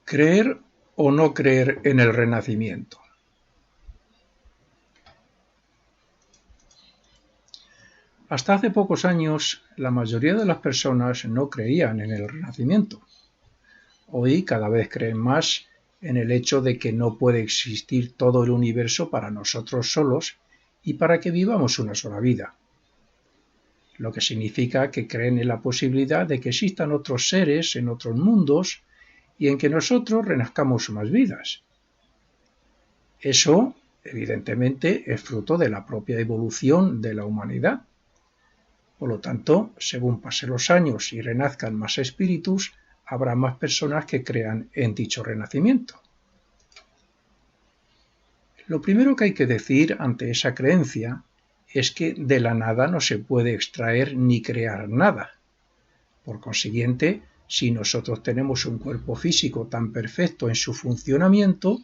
¿Creer o no creer en el Renacimiento? Hasta hace pocos años, la mayoría de las personas no creían en el Renacimiento. Hoy cada vez creen más en el hecho de que no puede existir todo el universo para nosotros solos y para que vivamos una sola vida. Lo que significa que creen en la posibilidad de que existan otros seres en otros mundos y en que nosotros renazcamos más vidas. Eso, evidentemente, es fruto de la propia evolución de la humanidad. Por lo tanto, según pasen los años y renazcan más espíritus, habrá más personas que crean en dicho renacimiento. Lo primero que hay que decir ante esa creencia es que de la nada no se puede extraer ni crear nada. Por consiguiente, si nosotros tenemos un cuerpo físico tan perfecto en su funcionamiento,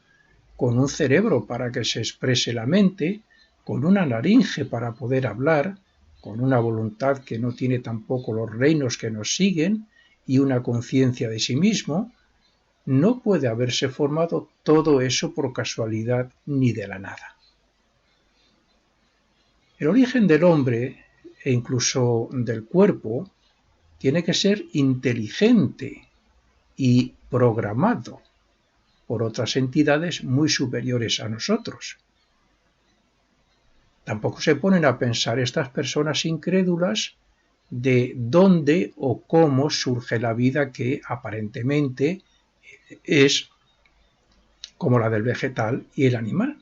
con un cerebro para que se exprese la mente, con una laringe para poder hablar, con una voluntad que no tiene tampoco los reinos que nos siguen y una conciencia de sí mismo, no puede haberse formado todo eso por casualidad ni de la nada. El origen del hombre e incluso del cuerpo tiene que ser inteligente y programado por otras entidades muy superiores a nosotros. Tampoco se ponen a pensar estas personas incrédulas de dónde o cómo surge la vida que aparentemente es como la del vegetal y el animal,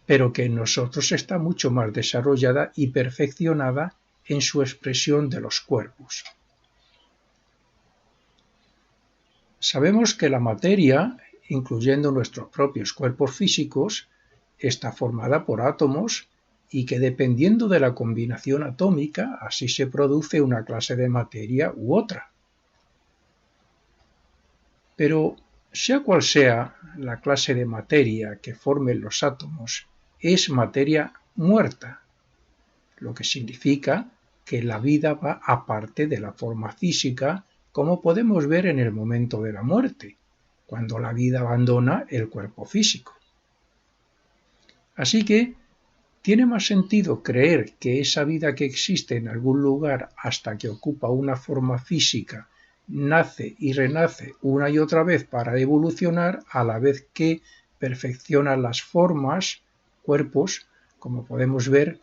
pero que en nosotros está mucho más desarrollada y perfeccionada en su expresión de los cuerpos. Sabemos que la materia, incluyendo nuestros propios cuerpos físicos, está formada por átomos y que dependiendo de la combinación atómica, así se produce una clase de materia u otra. Pero, sea cual sea la clase de materia que formen los átomos, es materia muerta, lo que significa que la vida va aparte de la forma física, como podemos ver en el momento de la muerte, cuando la vida abandona el cuerpo físico. Así que tiene más sentido creer que esa vida que existe en algún lugar hasta que ocupa una forma física nace y renace una y otra vez para evolucionar a la vez que perfecciona las formas, cuerpos, como podemos ver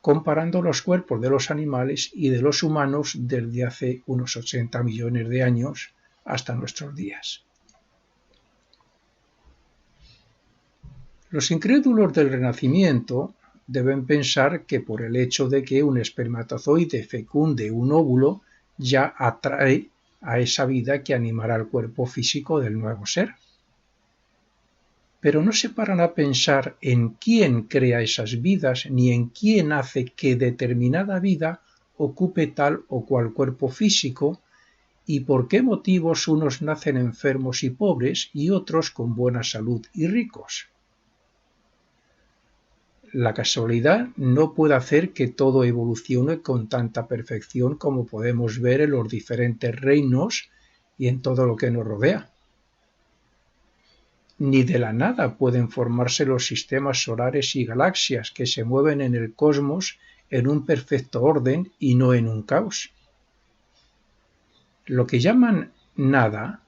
comparando los cuerpos de los animales y de los humanos desde hace unos 80 millones de años hasta nuestros días. Los incrédulos del Renacimiento deben pensar que por el hecho de que un espermatozoide fecunde un óvulo ya atrae a esa vida que animará el cuerpo físico del nuevo ser. Pero no se paran a pensar en quién crea esas vidas ni en quién hace que determinada vida ocupe tal o cual cuerpo físico y por qué motivos unos nacen enfermos y pobres y otros con buena salud y ricos. La casualidad no puede hacer que todo evolucione con tanta perfección como podemos ver en los diferentes reinos y en todo lo que nos rodea. Ni de la nada pueden formarse los sistemas solares y galaxias que se mueven en el cosmos en un perfecto orden y no en un caos. Lo que llaman nada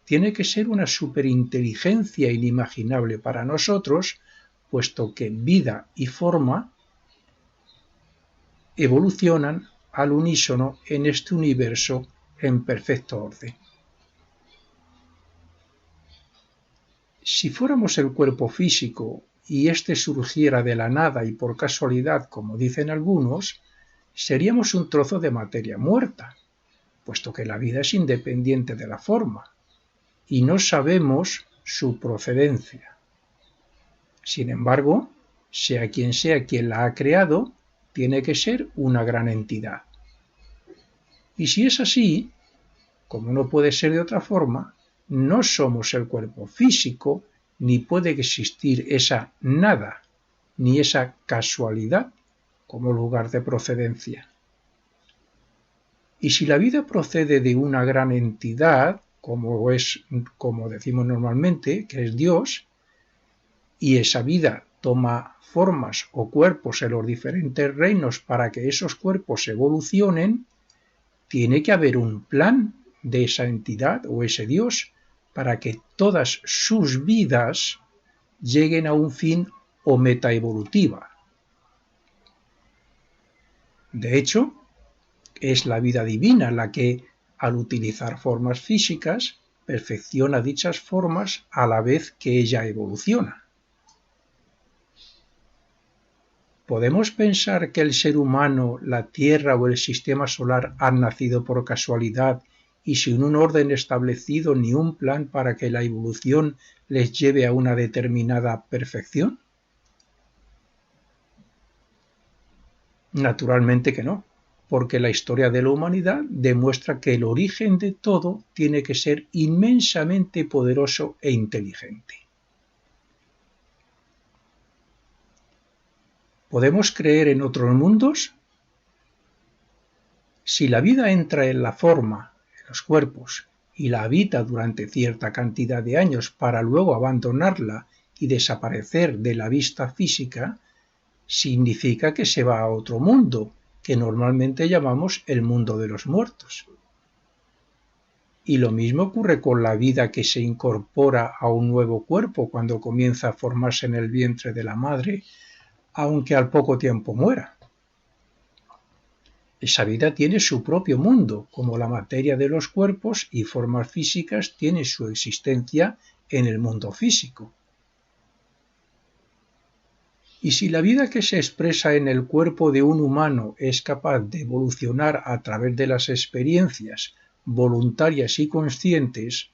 tiene que ser una superinteligencia inimaginable para nosotros, puesto que vida y forma evolucionan al unísono en este universo en perfecto orden. Si fuéramos el cuerpo físico y éste surgiera de la nada y por casualidad, como dicen algunos, seríamos un trozo de materia muerta, puesto que la vida es independiente de la forma, y no sabemos su procedencia. Sin embargo, sea quien la ha creado, tiene que ser una gran entidad. Y si es así, como no puede ser de otra forma, no somos el cuerpo físico, ni puede existir esa nada, ni esa casualidad como lugar de procedencia. Y si la vida procede de una gran entidad, como decimos normalmente, que es Dios, y esa vida toma formas o cuerpos en los diferentes reinos para que esos cuerpos evolucionen, tiene que haber un plan de esa entidad o ese Dios para que todas sus vidas lleguen a un fin o meta evolutiva. De hecho, es la vida divina la que, al utilizar formas físicas, perfecciona dichas formas a la vez que ella evoluciona. ¿Podemos pensar que el ser humano, la Tierra o el sistema solar han nacido por casualidad y sin un orden establecido ni un plan para que la evolución les lleve a una determinada perfección? Naturalmente que no, porque la historia de la humanidad demuestra que el origen de todo tiene que ser inmensamente poderoso e inteligente. ¿Podemos creer en otros mundos? Si la vida entra en la forma, en los cuerpos, y la habita durante cierta cantidad de años para luego abandonarla y desaparecer de la vista física, significa que se va a otro mundo, que normalmente llamamos el mundo de los muertos. Y lo mismo ocurre con la vida que se incorpora a un nuevo cuerpo cuando comienza a formarse en el vientre de la madre, aunque al poco tiempo muera. Esa vida tiene su propio mundo, como la materia de los cuerpos y formas físicas tiene su existencia en el mundo físico. Y si la vida que se expresa en el cuerpo de un humano es capaz de evolucionar a través de las experiencias voluntarias y conscientes,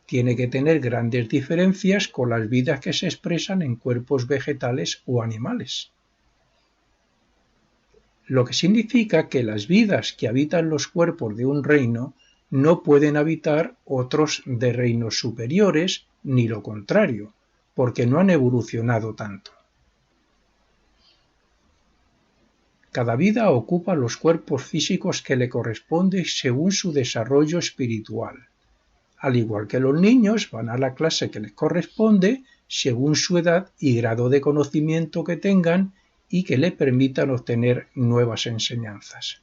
tiene que tener grandes diferencias con las vidas que se expresan en cuerpos vegetales o animales. Lo que significa que las vidas que habitan los cuerpos de un reino no pueden habitar otros de reinos superiores, ni lo contrario, porque no han evolucionado tanto. Cada vida ocupa los cuerpos físicos que le corresponden según su desarrollo espiritual. Al igual que los niños van a la clase que les corresponde según su edad y grado de conocimiento que tengan y que le permitan obtener nuevas enseñanzas.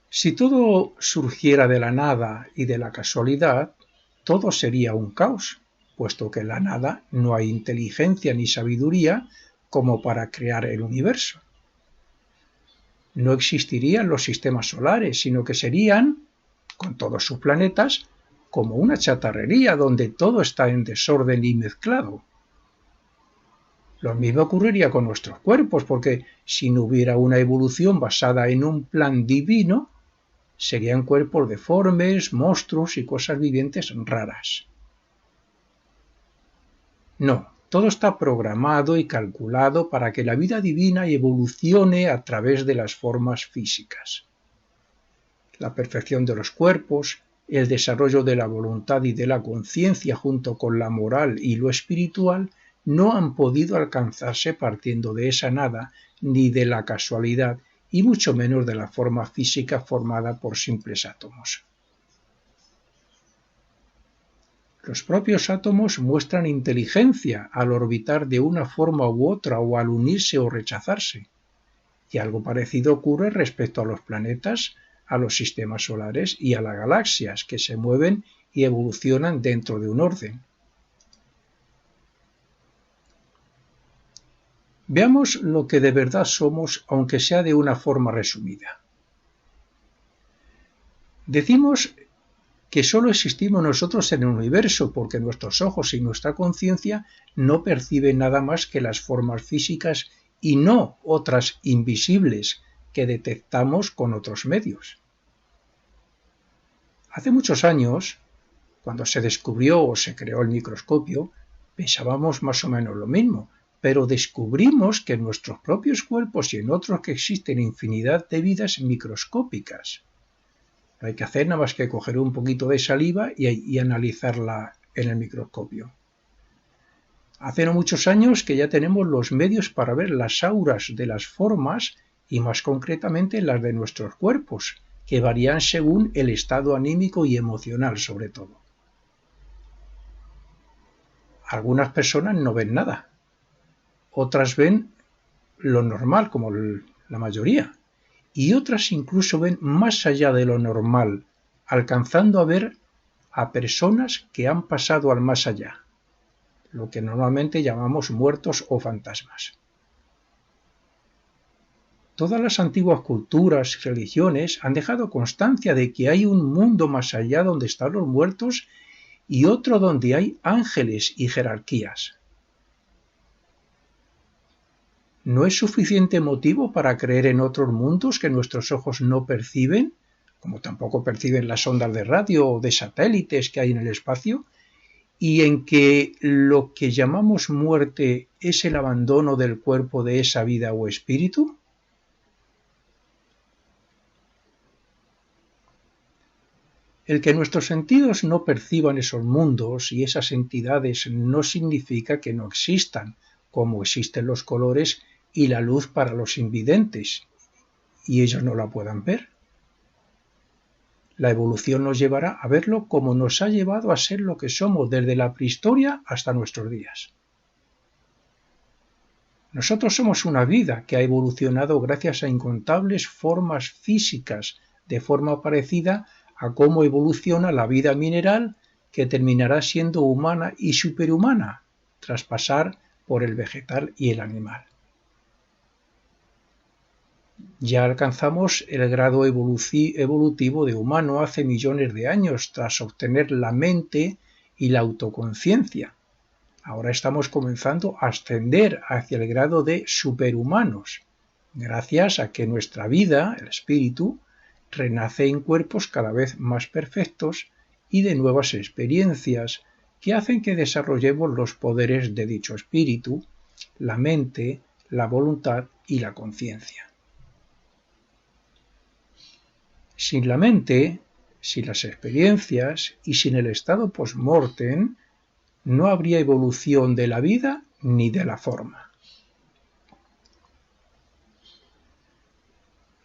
Si todo surgiera de la nada y de la casualidad, todo sería un caos, puesto que en la nada no hay inteligencia ni sabiduría como para crear el universo. No existirían los sistemas solares, sino que serían, con todos sus planetas, como una chatarrería donde todo está en desorden y mezclado. Lo mismo ocurriría con nuestros cuerpos, porque si no hubiera una evolución basada en un plan divino, serían cuerpos deformes, monstruos y cosas vivientes raras. No, todo está programado y calculado para que la vida divina evolucione a través de las formas físicas. La perfección de los cuerpos, el desarrollo de la voluntad y de la conciencia junto con la moral y lo espiritual no han podido alcanzarse partiendo de esa nada ni de la casualidad y mucho menos de la forma física formada por simples átomos. Los propios átomos muestran inteligencia al orbitar de una forma u otra o al unirse o rechazarse. Y algo parecido ocurre respecto a los planetas, a los sistemas solares y a las galaxias, que se mueven y evolucionan dentro de un orden. Veamos lo que de verdad somos, aunque sea de una forma resumida. Decimos que solo existimos nosotros en el universo, porque nuestros ojos y nuestra conciencia no perciben nada más que las formas físicas y no otras invisibles que detectamos con otros medios. Hace muchos años, cuando se descubrió o se creó el microscopio, pensábamos más o menos lo mismo, pero descubrimos que en nuestros propios cuerpos y en otros que existen infinidad de vidas microscópicas. No hay que hacer nada más que coger un poquito de saliva y analizarla en el microscopio. Hace no muchos años que ya tenemos los medios para ver las auras de las formas y más concretamente las de nuestros cuerpos, que varían según el estado anímico y emocional sobre todo. Algunas personas no ven nada, otras ven lo normal, como la mayoría, y otras incluso ven más allá de lo normal, alcanzando a ver a personas que han pasado al más allá, lo que normalmente llamamos muertos o fantasmas. Todas las antiguas culturas y religiones han dejado constancia de que hay un mundo más allá donde están los muertos y otro donde hay ángeles y jerarquías. ¿No es suficiente motivo para creer en otros mundos que nuestros ojos no perciben, como tampoco perciben las ondas de radio o de satélites que hay en el espacio, y en que lo que llamamos muerte es el abandono del cuerpo de esa vida o espíritu? El que nuestros sentidos no perciban esos mundos y esas entidades no significa que no existan, como existen los colores y la luz para los invidentes, y ellos no la puedan ver. La evolución nos llevará a verlo como nos ha llevado a ser lo que somos desde la prehistoria hasta nuestros días. Nosotros somos una vida que ha evolucionado gracias a incontables formas físicas, de forma parecida a cómo evoluciona la vida mineral, que terminará siendo humana y superhumana, tras pasar por el vegetal y el animal. Ya alcanzamos el grado evolutivo de humano hace millones de años, tras obtener la mente y la autoconciencia. Ahora estamos comenzando a ascender hacia el grado de superhumanos, gracias a que nuestra vida, el espíritu, renace en cuerpos cada vez más perfectos y de nuevas experiencias que hacen que desarrollemos los poderes de dicho espíritu, la mente, la voluntad y la conciencia. Sin la mente, sin las experiencias y sin el estado post-mortem, no habría evolución de la vida ni de la forma.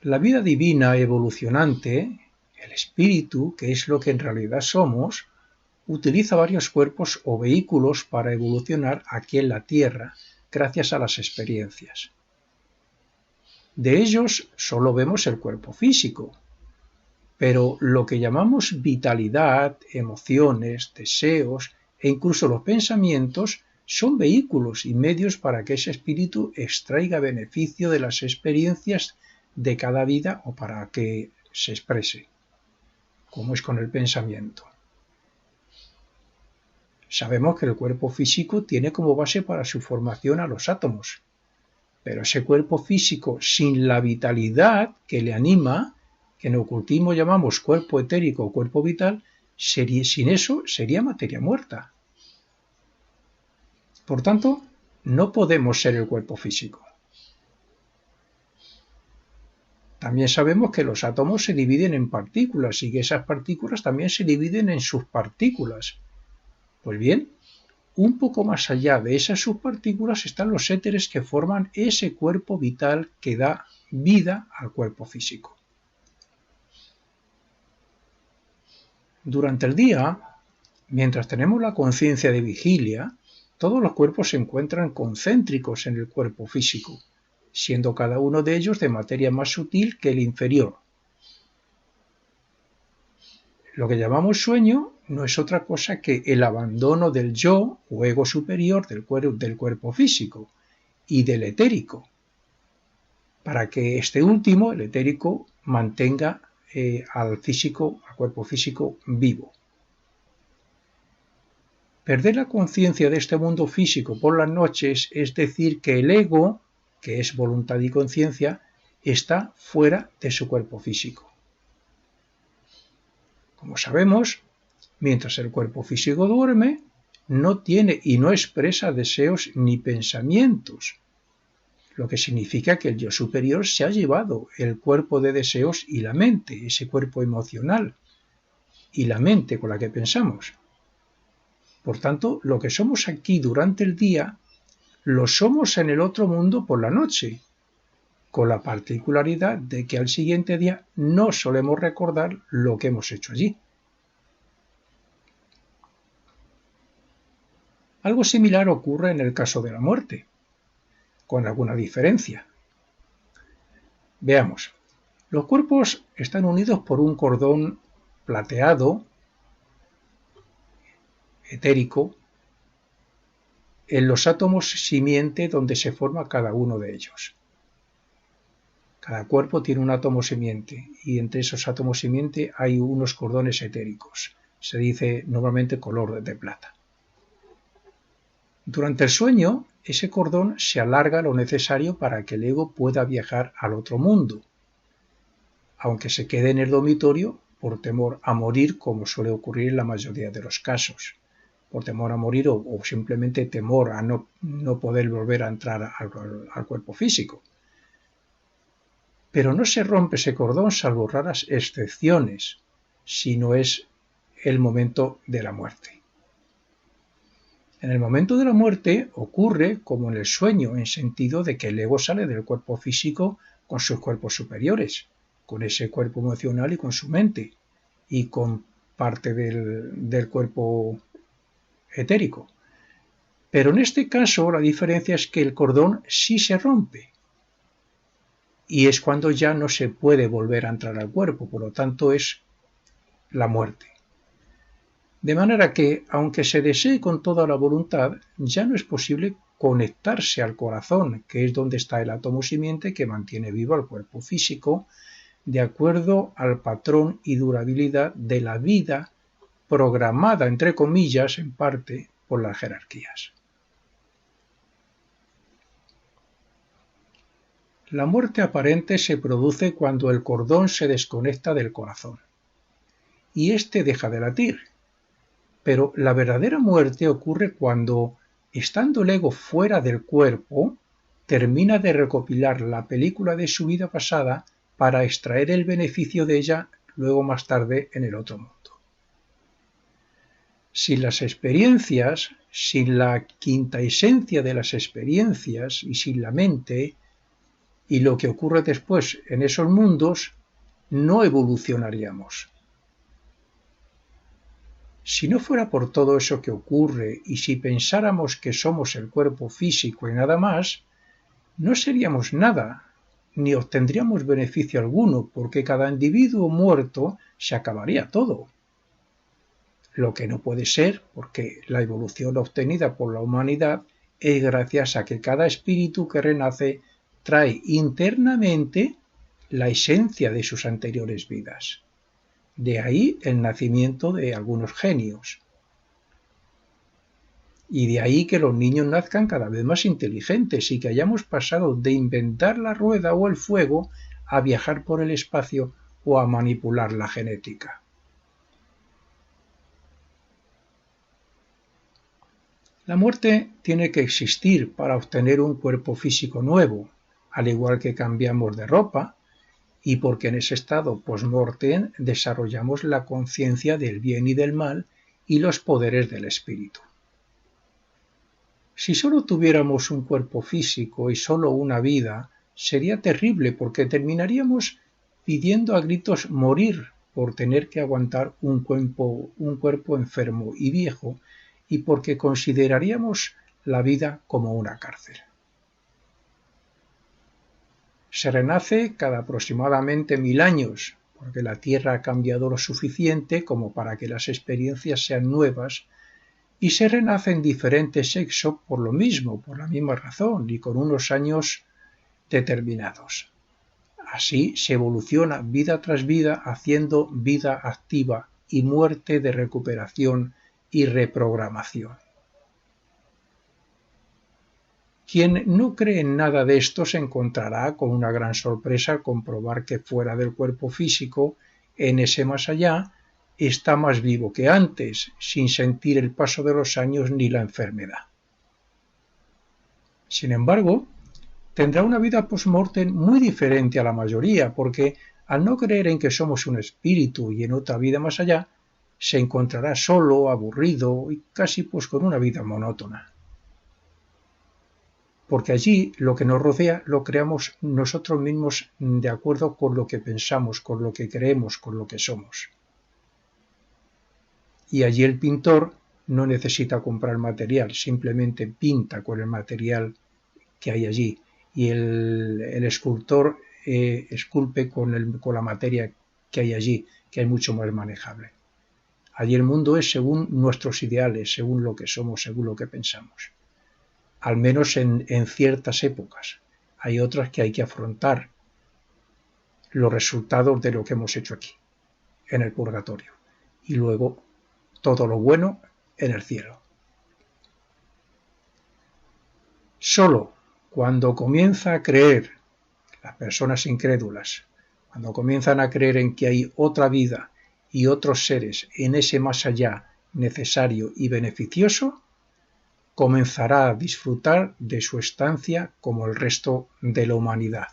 La vida divina evolucionante, el espíritu, que es lo que en realidad somos, utiliza varios cuerpos o vehículos para evolucionar aquí en la Tierra, gracias a las experiencias. De ellos solo vemos el cuerpo físico, pero lo que llamamos vitalidad, emociones, deseos e incluso los pensamientos son vehículos y medios para que ese espíritu extraiga beneficio de las experiencias de cada vida o para que se exprese, como es con el pensamiento. Sabemos que el cuerpo físico tiene como base para su formación a los átomos, pero ese cuerpo físico sin la vitalidad que le anima, que en ocultismo llamamos cuerpo etérico o cuerpo vital, sin eso sería materia muerta. Por tanto, no podemos ser el cuerpo físico. También sabemos que los átomos se dividen en partículas y que esas partículas también se dividen en subpartículas. Pues bien, un poco más allá de esas subpartículas están los éteres que forman ese cuerpo vital que da vida al cuerpo físico. Durante el día, mientras tenemos la conciencia de vigilia, todos los cuerpos se encuentran concéntricos en el cuerpo físico, siendo cada uno de ellos de materia más sutil que el inferior. Lo que llamamos sueño no es otra cosa que el abandono del yo o ego superior del cuerpo físico y del etérico, para que este último, el etérico, mantenga al cuerpo físico vivo. Perder la conciencia de este mundo físico por las noches es decir que el ego, que es voluntad y conciencia, está fuera de su cuerpo físico. Como sabemos, mientras el cuerpo físico duerme, no tiene y no expresa deseos ni pensamientos, lo que significa que el yo superior se ha llevado el cuerpo de deseos y la mente, ese cuerpo emocional, y la mente con la que pensamos. Por tanto, lo que somos aquí durante el día, lo somos en el otro mundo por la noche, con la particularidad de que al siguiente día no solemos recordar lo que hemos hecho allí. Algo similar ocurre en el caso de la muerte, con alguna diferencia. Veamos, los cuerpos están unidos por un cordón plateado, etérico, en los átomos simiente donde se forma cada uno de ellos. Cada cuerpo tiene un átomo simiente y entre esos átomos simiente hay unos cordones etéricos. Se dice normalmente color de plata. Durante el sueño, ese cordón se alarga lo necesario para que el ego pueda viajar al otro mundo, aunque se quede en el dormitorio por temor a morir, como suele ocurrir en la mayoría de los casos, por temor a morir o simplemente temor a no poder volver a entrar al cuerpo físico. Pero no se rompe ese cordón salvo raras excepciones, si no es el momento de la muerte. En el momento de la muerte ocurre como en el sueño, en sentido de que el ego sale del cuerpo físico con sus cuerpos superiores, con ese cuerpo emocional y con su mente, y con parte del cuerpo etérico. Pero en este caso la diferencia es que el cordón sí se rompe, y es cuando ya no se puede volver a entrar al cuerpo, por lo tanto es la muerte. De manera que, aunque se desee con toda la voluntad, ya no es posible conectarse al corazón, que es donde está el átomo simiente que mantiene vivo al cuerpo físico, de acuerdo al patrón y durabilidad de la vida programada, entre comillas, en parte, por las jerarquías. La muerte aparente se produce cuando el cordón se desconecta del corazón y éste deja de latir. Pero la verdadera muerte ocurre cuando, estando el ego fuera del cuerpo, termina de recopilar la película de su vida pasada para extraer el beneficio de ella luego más tarde en el otro mundo. Sin las experiencias, sin la quinta esencia de las experiencias y sin la mente, y lo que ocurre después en esos mundos, no evolucionaríamos. Si no fuera por todo eso que ocurre y si pensáramos que somos el cuerpo físico y nada más, no seríamos nada, ni obtendríamos beneficio alguno, porque cada individuo muerto se acabaría todo. Lo que no puede ser, porque la evolución obtenida por la humanidad es gracias a que cada espíritu que renace trae internamente la esencia de sus anteriores vidas. De ahí el nacimiento de algunos genios. Y de ahí que los niños nazcan cada vez más inteligentes y que hayamos pasado de inventar la rueda o el fuego a viajar por el espacio o a manipular la genética. La muerte tiene que existir para obtener un cuerpo físico nuevo, al igual que cambiamos de ropa, y porque en ese estado post-mortem desarrollamos la conciencia del bien y del mal y los poderes del espíritu. Si solo tuviéramos un cuerpo físico y solo una vida, sería terrible porque terminaríamos pidiendo a gritos morir por tener que aguantar un cuerpo enfermo y viejo y porque consideraríamos la vida como una cárcel. Se renace cada aproximadamente 1000 años, porque la Tierra ha cambiado lo suficiente como para que las experiencias sean nuevas, y se renace en diferentes sexos por lo mismo, por la misma razón, y con unos años determinados. Así se evoluciona vida tras vida, haciendo vida activa y muerte de recuperación y reprogramación. Quien no cree en nada de esto se encontrará con una gran sorpresa al comprobar que fuera del cuerpo físico, en ese más allá, está más vivo que antes, sin sentir el paso de los años ni la enfermedad. Sin embargo, tendrá una vida post-mortem muy diferente a la mayoría, porque al no creer en que somos un espíritu y en otra vida más allá, se encontrará solo, aburrido y casi con una vida monótona. porque allí lo que nos rodea lo creamos nosotros mismos de acuerdo con lo que pensamos, con lo que creemos, con lo que somos. Y allí el pintor no necesita comprar material, simplemente pinta con el material que hay allí. Y el escultor esculpe con la materia que hay allí, que es mucho más manejable. Allí el mundo es según nuestros ideales, según lo que somos, según lo que pensamos. Al menos en ciertas épocas. Hay otras que hay que afrontar los resultados de lo que hemos hecho aquí, en el purgatorio. Y luego todo lo bueno en el cielo. Solo cuando comienza a creer, las personas incrédulas, cuando comienzan a creer en que hay otra vida y otros seres en ese más allá necesario y beneficioso, comenzará a disfrutar de su estancia como el resto de la humanidad.